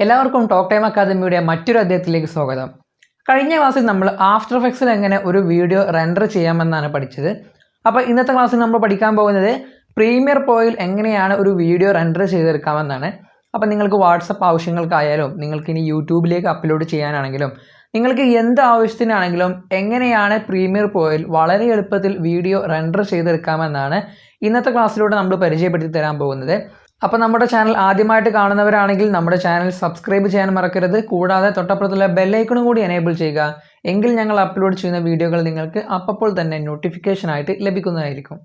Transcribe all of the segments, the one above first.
എല്ലാവർക്കും talk time അക്കാദമിയുടെ മറ്റൊരു അധ്യായത്തിലേക്ക് സ്വാഗതം. കഴിഞ്ഞ ക്ലാസ്സിൽ നമ്മൾ ആഫ്റ്റർ എഫക്ട്സിൽ എങ്ങനെ ഒരു വീഡിയോ റെൻഡർ ചെയ്യാമെന്നാണ് പഠിച്ചത്. അപ്പോൾ ഇന്നത്തെ ക്ലാസ്സിൽ നമ്മൾ പഠിക്കാൻ പോകുന്നത് പ്രീമിയർ പ്രോയിൽ എങ്ങനെയാണ് ഒരു വീഡിയോ റെൻഡർ ചെയ്തെടുക്കാമെന്നാണ്. അപ്പോൾ നിങ്ങൾക്ക് വാട്സപ്പ് ആവശ്യങ്ങൾക്കായാലും നിങ്ങൾക്ക് ഇനി യൂട്യൂബിലേക്ക് അപ്ലോഡ് ചെയ്യാനാണെങ്കിലും നിങ്ങൾക്ക് എന്ത് ആവശ്യത്തിനാണെങ്കിലും എങ്ങനെയാണ് പ്രീമിയർ പ്രോയിൽ വളരെ എളുപ്പത്തിൽ വീഡിയോ റെൻഡർ ചെയ്തെടുക്കാമെന്നാണ് ഇന്നത്തെ ക്ലാസ്സിലൂടെ നമ്മൾ പരിചയപ്പെടുത്തി തരാൻ പോകുന്നത്. അപ്പോൾ നമ്മുടെ ചാനൽ ആദ്യമായിട്ട് കാണുന്നവരാണെങ്കിൽ നമ്മുടെ ചാനൽ സബ്സ്ക്രൈബ് ചെയ്യാൻ മറക്കരുത്. കൂടാതെ തൊട്ടപ്പുറത്തുള്ള ബെല്ലൈക്കണും കൂടി എനേബിൾ ചെയ്യുക. എങ്കിൽ ഞങ്ങൾ അപ്ലോഡ് ചെയ്യുന്ന വീഡിയോകൾ നിങ്ങൾക്ക് അപ്പോൾ തന്നെ നോട്ടിഫിക്കേഷൻ ആയിട്ട് ലഭിക്കുന്നതായിരിക്കും.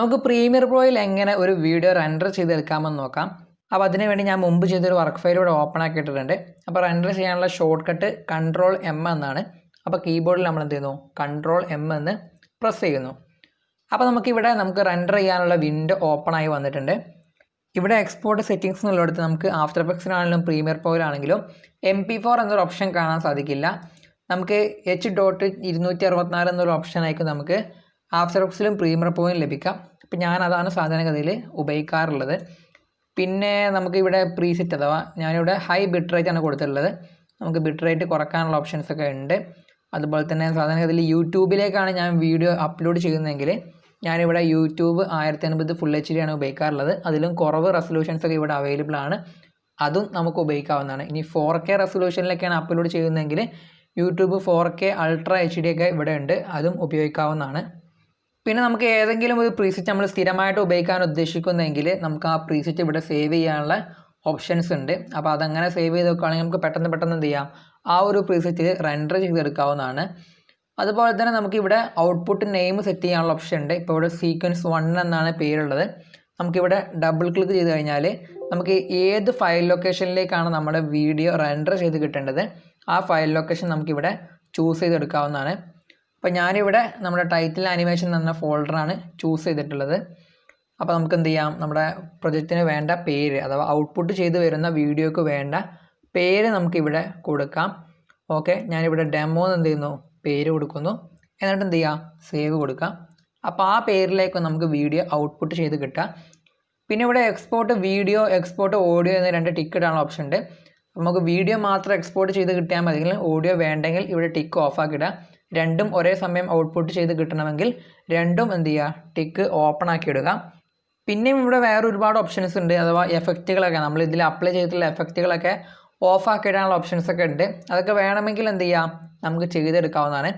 നമുക്ക് പ്രീമിയർ പ്രോയിൽ എങ്ങനെ ഒരു വീഡിയോ റെൻഡർ ചെയ്തെടുക്കാമെന്ന് നോക്കാം. അപ്പോൾ അതിനുവേണ്ടി ഞാൻ മുമ്പ് ചെയ്തൊരു വർക്ക് ഫയൽ ഇവിടെ ഓപ്പൺ ആക്കിയിട്ടുണ്ട്. അപ്പോൾ റെൻഡർ ചെയ്യാനുള്ള ഷോർട്ട് കട്ട് Ctrl+M എന്നാണ്. അപ്പോൾ കീബോർഡിൽ നമ്മൾ എന്ത് ചെയ്യുന്നു, Ctrl+M എന്ന് പ്രസ് ചെയ്യുന്നു. അപ്പോൾ നമുക്ക് റെൻഡർ ചെയ്യാനുള്ള വിൻഡോ ഓപ്പൺ ആയി വന്നിട്ടുണ്ട്. ഇവിടെ എക്സ്പോർട്ട് സെറ്റിംഗ്സ് എന്നുള്ളിടത്ത് നമുക്ക് ആഫ്റ്റർ എഫക്ട്സിനാണെങ്കിലും പ്രീമിയർ പ്രോയിലാണെങ്കിലും MP4 എന്നൊരു ഓപ്ഷൻ കാണാൻ സാധിക്കില്ല. നമുക്ക് H.264 എന്നൊരു ഓപ്ഷൻ ആയിരിക്കും നമുക്ക് ആഫ്റ്റർ എഫക്ട്സിലും പ്രീമിയർ പ്രോയിലും ലഭിക്കാം. അപ്പോൾ ഞാൻ അതാണ് സാധാരണഗതിയിൽ ഉപയോഗിക്കാറുള്ളത്. പിന്നെ നമുക്കിവിടെ പ്രീസെറ്റ് അഥവാ ഞാനിവിടെ ഹൈ ബിറ്റ് റേറ്റ് ആണ് കൊടുത്തിട്ടുള്ളത്. നമുക്ക് ബിറ്റ് റേറ്റ് കുറക്കാനുള്ള ഓപ്ഷൻസൊക്കെ ഉണ്ട്. അതുപോലെ തന്നെ സാധാരണഗതിയിൽ യൂട്യൂബിലേക്കാണ് ഞാൻ വീഡിയോ അപ്ലോഡ് ചെയ്യുന്നതെങ്കിൽ ഞാനിവിടെ യൂട്യൂബ് 1080 ഫുൾ HD ആണ് ഉപയോഗിക്കാറുള്ളത്. അതിലും കുറവ് റെസൊല്യൂഷൻസൊക്കെ ഇവിടെ അവൈലബിൾ ആണ്. അതും നമുക്ക് ഉപയോഗിക്കാവുന്നതാണ്. ഇനി 4K റെസൊല്യൂഷനിലൊക്കെയാണ് അപ്ലോഡ് ചെയ്യുന്നതെങ്കിൽ യൂട്യൂബ് 4K അൾട്രാ HD ഒക്കെ ഇവിടെ ഉണ്ട്. അതും ഉപയോഗിക്കാവുന്നതാണ്. പിന്നെ നമുക്ക് ഏതെങ്കിലും ഒരു പ്രീസെറ്റ് നമ്മൾ സ്ഥിരമായിട്ട് ഉപയോഗിക്കാൻ ഉദ്ദേശിക്കുന്നതെങ്കിൽ നമുക്ക് ആ പ്രീസെറ്റ് ഇവിടെ സേവ് ചെയ്യാനുള്ള ഓപ്ഷൻസ് ഉണ്ട്. അപ്പോൾ അതങ്ങനെ സേവ് ചെയ്ത് വെക്കുകയാണെങ്കിൽ നമുക്ക് പെട്ടെന്ന് എന്ത് ചെയ്യാം, ആ ഒരു പ്രീസെറ്റ് റെൻഡർ ചെയ്തെടുക്കാവുന്നതാണ്. അതുപോലെ തന്നെ നമുക്കിവിടെ ഔട്ട്പുട്ട് നെയിം സെറ്റ് ചെയ്യാനുള്ള ഓപ്ഷൻ ഉണ്ട്. ഇപ്പോൾ ഇവിടെ സീക്വൻസ് 1 എന്നാണ് പേരുള്ളത്. നമുക്കിവിടെ ഡബിൾ ക്ലിക്ക് ചെയ്ത് കഴിഞ്ഞാൽ നമുക്ക് ഏത് ഫയൽ ലൊക്കേഷനിലേക്കാണ് നമ്മുടെ വീഡിയോ റെൻഡർ ചെയ്ത് കിട്ടേണ്ടത് ആ ഫയൽ ലൊക്കേഷൻ നമുക്കിവിടെ ചൂസ് ചെയ്തെടുക്കാവുന്നതാണ്. അപ്പോൾ ഞാനിവിടെ നമ്മുടെ ടൈറ്റിൽ ആനിമേഷൻ എന്ന ഫോൾഡറാണ് ചൂസ് ചെയ്തിട്ടുള്ളത്. അപ്പോൾ നമുക്ക് എന്ത് ചെയ്യാം, നമ്മുടെ പ്രൊജക്റ്റിന് വേണ്ട പേര് അഥവാ ഔട്ട്പുട്ട് ചെയ്ത് വരുന്ന വീഡിയോക്ക് വേണ്ട പേര് നമുക്കിവിടെ കൊടുക്കാം. ഓക്കെ, ഞാനിവിടെ ഡെമോ എന്ന് എന്ത് ചെയ്യുന്നു, പേര് കൊടുക്കുന്നു. എന്നിട്ട് എന്ത് ചെയ്യുക, സേവ് കൊടുക്കാം. അപ്പോൾ ആ പേരിലേക്ക് നമുക്ക് വീഡിയോ ഔട്ട്പുട്ട് ചെയ്ത് കിട്ടുക. പിന്നെ ഇവിടെ എക്സ്പോർട്ട് വീഡിയോ, എക്സ്പോർട്ട് ഓഡിയോ എന്ന 2 ടിക്ക് ഇടാനുള്ള ഓപ്ഷൻ ഉണ്ട്. നമുക്ക് വീഡിയോ മാത്രം എക്സ്പോർട്ട് ചെയ്ത് കിട്ടിയാൽ മതിയെങ്കിൽ ഓഡിയോ വേണ്ടെങ്കിൽ ഇവിടെ ടിക്ക് ഓഫാക്കി ഇടുക. രണ്ടും ഒരേ സമയം ഔട്ട്പുട്ട് ചെയ്ത് കിട്ടണമെങ്കിൽ രണ്ടും എന്ത് ചെയ്യുക, ടിക്ക് ഓപ്പൺ ആക്കി ഇടുക. പിന്നെയും ഇവിടെ വേറെ ഒരുപാട് ഓപ്ഷൻസ് ഉണ്ട്. അഥവാ എഫക്റ്റുകളൊക്കെ നമ്മൾ ഇതിൽ അപ്ലൈ ചെയ്തിട്ടുള്ള എഫക്റ്റുകളൊക്കെ ഓഫാക്കി ഇടാനുള്ള ഓപ്ഷൻസൊക്കെ ഉണ്ട്. അതൊക്കെ വേണമെങ്കിൽ എന്ത് ചെയ്യാം, നമുക്ക് ചെയ്തെടുക്കാവുന്നതാണ്.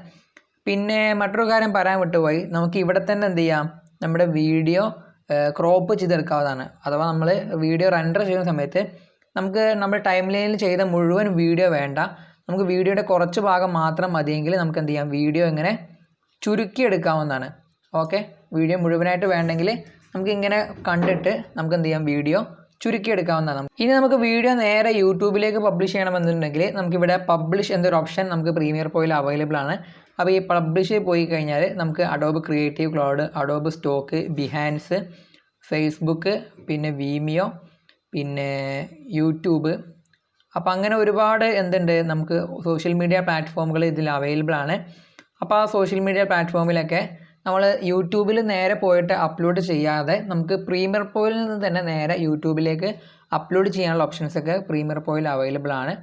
പിന്നെ മറ്റൊരു കാര്യം പറയാൻ വിട്ടുപോയി, നമുക്ക് ഇവിടെ തന്നെ എന്ത് ചെയ്യാം, നമ്മുടെ വീഡിയോ ക്രോപ്പ് ചെയ്തെടുക്കാവുന്നതാണ്. അഥവാ നമ്മൾ വീഡിയോ റെൻഡർ ചെയ്യുന്ന സമയത്ത് നമുക്ക് നമ്മൾ ടൈം ലൈനിൽ ചെയ്ത മുഴുവൻ വീഡിയോ വേണ്ട, നമുക്ക് വീഡിയോയുടെ കുറച്ച് ഭാഗം മാത്രം മതിയെങ്കിൽ നമുക്ക് എന്ത് ചെയ്യാം, വീഡിയോ ഇങ്ങനെ ചുരുക്കിയെടുക്കാവുന്നതാണ്. ഓക്കെ, വീഡിയോ മുഴുവനായിട്ട് വേണ്ടെങ്കിൽ നമുക്ക് ഇങ്ങനെ കണ്ടിട്ട് നമുക്ക് എന്ത് ചെയ്യാം, വീഡിയോ ചുരുക്കിയെടുക്കാവുന്നതാണ്. ഇനി നമുക്ക് വീഡിയോ നേരെ യൂട്യൂബിലേക്ക് പബ്ലിഷ് ചെയ്യണമെന്നുണ്ടെങ്കിൽ നമുക്കിവിടെ പബ്ലിഷ് എന്നൊരു ഓപ്ഷൻ നമുക്ക് പ്രീമിയർ പ്രോയിൽ അവൈലബിൾ ആണ്. അപ്പോൾ ഈ പബ്ലിഷ് പോയി കഴിഞ്ഞാൽ നമുക്ക് Adobe creative cloud, Adobe stock, Behance, Facebook, പിന്നെ വീമിയോ, പിന്നെ യൂട്യൂബ്, അപ്പോൾ അങ്ങനെ ഒരുപാട് എന്തുണ്ട്, നമുക്ക് സോഷ്യൽ മീഡിയ പ്ലാറ്റ്ഫോമുകൾ ഇതിൽ അവൈലബിൾ ആണ്. അപ്പോൾ ആ സോഷ്യൽ മീഡിയ പ്ലാറ്റ്ഫോമിലൊക്കെ നമ്മൾ യൂട്യൂബിൽ നേരെ പോയിട്ട് അപ്ലോഡ് ചെയ്യാതെ നമുക്ക് പ്രീമിയർ പ്രോയിൽ നിന്ന് തന്നെ നേരെ യൂട്യൂബിലേക്ക് അപ്ലോഡ് ചെയ്യാനുള്ള ഓപ്ഷൻസൊക്കെ പ്രീമിയർ പ്രോയിൽ അവൈലബിൾ ആണ്.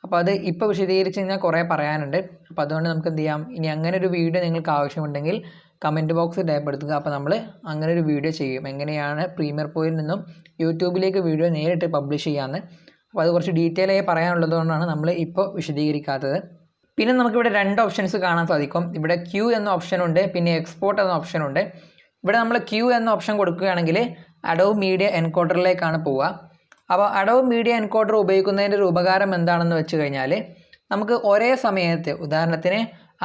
അപ്പോൾ അത് ഇപ്പോൾ വിശദീകരിച്ച് കഴിഞ്ഞാൽ കുറേ പറയാനുണ്ട്. അപ്പോൾ അതുകൊണ്ട് നമുക്ക് എന്ത് ചെയ്യാം, ഇനി അങ്ങനെ ഒരു വീഡിയോ നിങ്ങൾക്ക് ആവശ്യമുണ്ടെങ്കിൽ കമൻറ്റ് ബോക്സിൽ രേഖപ്പെടുത്തുക. അപ്പോൾ നമ്മൾ അങ്ങനെ ഒരു വീഡിയോ ചെയ്യും, എങ്ങനെയാണ് പ്രീമിയർ പ്രോയിൽ നിന്നും യൂട്യൂബിലേക്ക് വീഡിയോ നേരിട്ട് പബ്ലിഷ് ചെയ്യാമെന്ന്. അപ്പോൾ അത് കുറച്ച് ഡീറ്റെയിൽ ആയി പറയാനുള്ളത് കൊണ്ടാണ് നമ്മൾ ഇപ്പോൾ വിശദീകരിക്കാത്തത്. പിന്നെ നമുക്കിവിടെ 2 ഓപ്ഷൻസ് കാണാൻ സാധിക്കും. ഇവിടെ ക്യൂ എന്ന ഓപ്ഷനുണ്ട്, പിന്നെ എക്സ്പോർട്ട് എന്ന ഓപ്ഷനുണ്ട്. ഇവിടെ നമ്മൾ ക്യൂ എന്ന ഓപ്ഷൻ കൊടുക്കുകയാണെങ്കിൽ അഡോബ് മീഡിയ എൻകോഡറിലേക്കാണ് പോവുക. അപ്പോൾ അഡോബ് മീഡിയ എൻകോഡർ ഉപയോഗിക്കുന്നതിൻ്റെ ഒരു ഉപകാരം എന്താണെന്ന് വെച്ച് കഴിഞ്ഞാൽ നമുക്ക് ഒരേ സമയത്ത്, ഉദാഹരണത്തിന്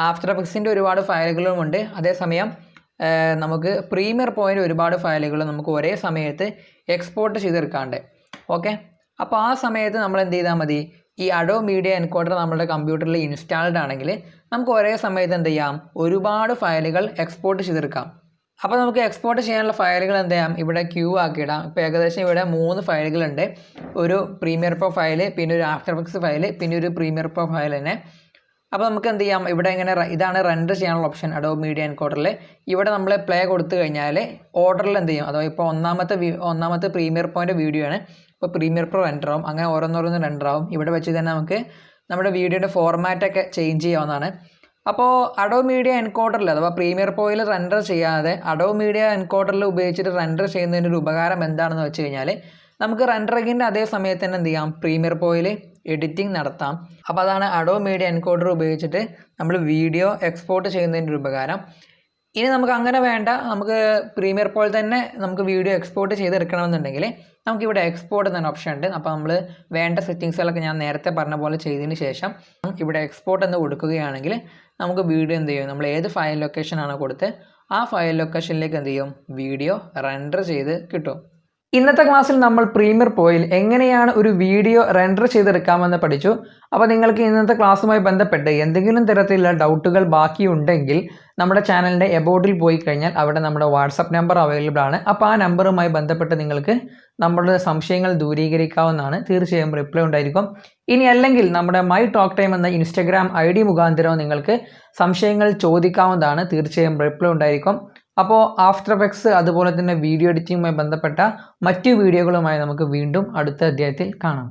ആഫ്റ്റർ എഫക്ട്സിൻ്റെ ഒരുപാട് ഫയലുകളുമുണ്ട്, അതേസമയം നമുക്ക് പ്രീമിയർ പ്രോയിൻ്റെ ഒരുപാട് ഫയലുകൾ നമുക്ക് ഒരേ സമയത്ത് എക്സ്പോർട്ട് ചെയ്തെടുക്കാണ്ട്. ഓക്കെ, അപ്പോൾ ആ സമയത്ത് നമ്മൾ എന്ത് ചെയ്താൽ മതി, ഈ അഡോബ് മീഡിയ എൻകോഡർ നമ്മുടെ കമ്പ്യൂട്ടറിൽ ഇൻസ്റ്റാൾഡ് ആണെങ്കിൽ നമുക്ക് ഒരേ സമയത്ത് എന്ത് ചെയ്യാം, ഒരുപാട് ഫയലുകൾ എക്സ്പോർട്ട് ചെയ്തെടുക്കാം. അപ്പോൾ നമുക്ക് എക്സ്പോർട്ട് ചെയ്യാനുള്ള ഫയലുകൾ എന്ത് ചെയ്യാം, ഇവിടെ ക്യൂ ആക്കിയിടാം. ഇപ്പോൾ ഏകദേശം ഇവിടെ 3 ഫയലുകളുണ്ട്. ഒരു പ്രീമിയർ പ്രോ ഫയൽ, പിന്നെ ഒരു ആഫ്റ്റർ എഫക്ട്സ് ഫയൽ, പിന്നെ ഒരു പ്രീമിയർ പ്രോ ഫയൽ തന്നെ. അപ്പോൾ നമുക്ക് എന്ത് ചെയ്യാം, ഇവിടെ ഇങ്ങനെ ഇതാണ് റെൻഡർ ചെയ്യാനുള്ള ഓപ്ഷൻ അഡോബ് മീഡിയ എൻകോഡറിൽ. ഇവിടെ നമ്മൾ പ്ലേ കൊടുത്തു കഴിഞ്ഞാൽ ഓർഡറിൽ എന്ത് ചെയ്യും, അഥവാ ഇപ്പോൾ ഒന്നാമത്തെ പ്രീമിയർ പോയിൻ്റ് വീഡിയോ ആണ്. ഇപ്പോൾ പ്രീമിയർ പ്രോ റെൻഡർ ആവും, അങ്ങനെ ഓരോന്നോരോന്ന് റെൻഡർ ആവും. ഇവിടെ വെച്ച് തന്നെ നമുക്ക് നമ്മുടെ വീഡിയോയുടെ ഫോർമാറ്റൊക്കെ ചേഞ്ച് ചെയ്യാവുന്നതാണ്. അപ്പോൾ അഡോബ് മീഡിയ എൻകോഡറിൽ അഥവാ പ്രീമിയർ പ്രോയിൽ റെൻഡർ ചെയ്യാതെ അഡോബ് മീഡിയ എൻകോഡറിൽ ഉപയോഗിച്ചിട്ട് റെൻഡർ ചെയ്യുന്നതിൻ്റെ ഒരു ഉപകാരം എന്താണെന്ന് വെച്ച് കഴിഞ്ഞാൽ നമുക്ക് റെൻഡറിങ്ങിൻ്റെ അതേ സമയത്ത് തന്നെ എന്ത് ചെയ്യാം, പ്രീമിയർ പ്രോയിൽ എഡിറ്റിംഗ് നടത്താം. അപ്പോൾ അതാണ് അഡോബ് മീഡിയ എൻകോഡർ ഉപയോഗിച്ചിട്ട് നമ്മൾ വീഡിയോ എക്സ്പോർട്ട് ചെയ്യുന്നതിൻ്റെ ഒരു ഉപകാരം. ഇനി നമുക്ക് അങ്ങനെ വേണ്ട, നമുക്ക് പ്രീമിയർ പ്രോയിൽ തന്നെ നമുക്ക് വീഡിയോ എക്സ്പോർട്ട് ചെയ്തെടുക്കണമെന്നുണ്ടെങ്കിൽ നമുക്കിവിടെ എക്സ്പോർട്ട് എന്നൊരു ഓപ്ഷൻ ഉണ്ട്. അപ്പോൾ നമ്മൾ വേണ്ട സെറ്റിങ്സുകളൊക്കെ ഞാൻ നേരത്തെ പറഞ്ഞ പോലെ ചെയ്തതിന് ശേഷം ഇവിടെ എക്സ്പോർട്ട് എന്ന് കൊടുക്കുകയാണെങ്കിൽ നമുക്ക് വീഡിയോ എന്ത് ചെയ്യും, നമ്മൾ ഏത് ഫയൽ ലൊക്കേഷനാണോ കൊടുത്ത് ആ ഫയൽ ലൊക്കേഷനിലേക്ക് എന്ത് ചെയ്യും, വീഡിയോ റെൻഡർ ചെയ്ത് കിട്ടും. ഇന്നത്തെ ക്ലാസ്സിൽ നമ്മൾ പ്രീമിയർ പ്രോയിൽ എങ്ങനെയാണ് ഒരു വീഡിയോ റെൻഡർ ചെയ്തെടുക്കാമെന്ന് പഠിച്ചു. അപ്പോൾ നിങ്ങൾക്ക് ഇന്നത്തെ ക്ലാസ്സുമായി ബന്ധപ്പെട്ട് എന്തെങ്കിലും തരത്തിലുള്ള ഡൗട്ടുകൾ ബാക്കിയുണ്ടെങ്കിൽ നമ്മുടെ ചാനലിൻ്റെ എബോട്ടിൽ പോയി കഴിഞ്ഞാൽ അവിടെ നമ്മുടെ വാട്സപ്പ് നമ്പർ അവൈലബിൾ ആണ്. അപ്പോൾ ആ നമ്പറുമായി ബന്ധപ്പെട്ട് നിങ്ങൾക്ക് നമ്മുടെ സംശയങ്ങൾ ദൂരീകരിക്കാവുന്നതാണ്. തീർച്ചയായും റിപ്ലൈ ഉണ്ടായിരിക്കും. ഇനി അല്ലെങ്കിൽ നമ്മുടെ മൈ ടോക്ക് ടൈം എന്ന ഇൻസ്റ്റഗ്രാം ID മുഖാന്തരവും നിങ്ങൾക്ക് സംശയങ്ങൾ ചോദിക്കാവുന്നതാണ്. തീർച്ചയായും റിപ്ലൈ ഉണ്ടായിരിക്കും. അപ്പോൾ ആഫ്റ്റർ എഫക്ട്സ് അതുപോലെ തന്നെ വീഡിയോ എഡിറ്റിങ്ങുമായി ബന്ധപ്പെട്ട മറ്റു വീഡിയോകളുമായി നമുക്ക് വീണ്ടും അടുത്ത അധ്യായത്തിൽ കാണാം.